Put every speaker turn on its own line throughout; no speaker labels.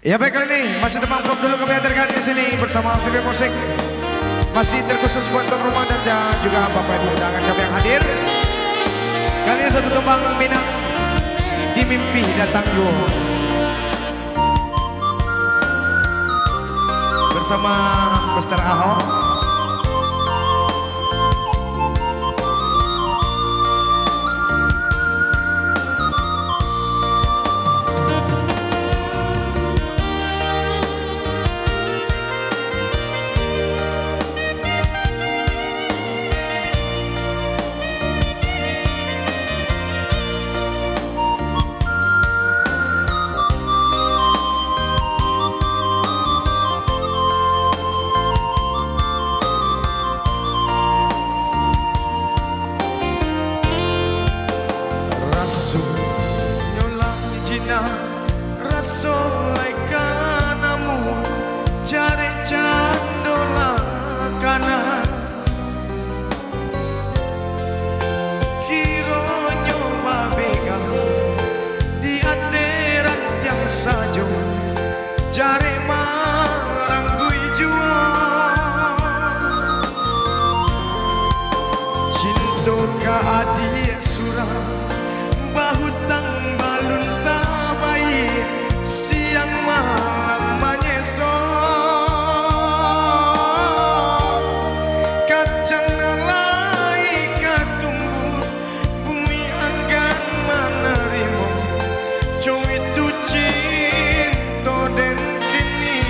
Ya baik, kali ini masih temang prop dulu kami hadirkan di sini bersama Sipir Musik. Masih terkhusus buat tuan rumah dan juga bapak ibu undangan kami yang hadir. Kali ini satu tembang Minang di Mimpi Datang Yo bersama Mr. Ahok. Rasolai kanamu cari candola kana kironyo mabega di ateran tiang sajo cari maranggui jua cinto ka adia surah bahutang balun tabai siang malam menyeso kacang nalai katumbuh bumi anggan menerima cow itu cinta dan kini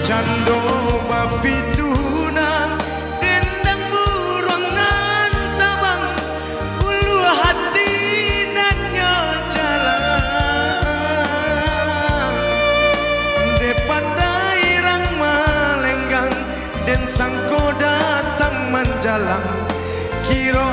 cando mapituna dendang burongan tabang ulu hati nanya jalan de pandai rang malenggang dan sangko datang menjalang kiro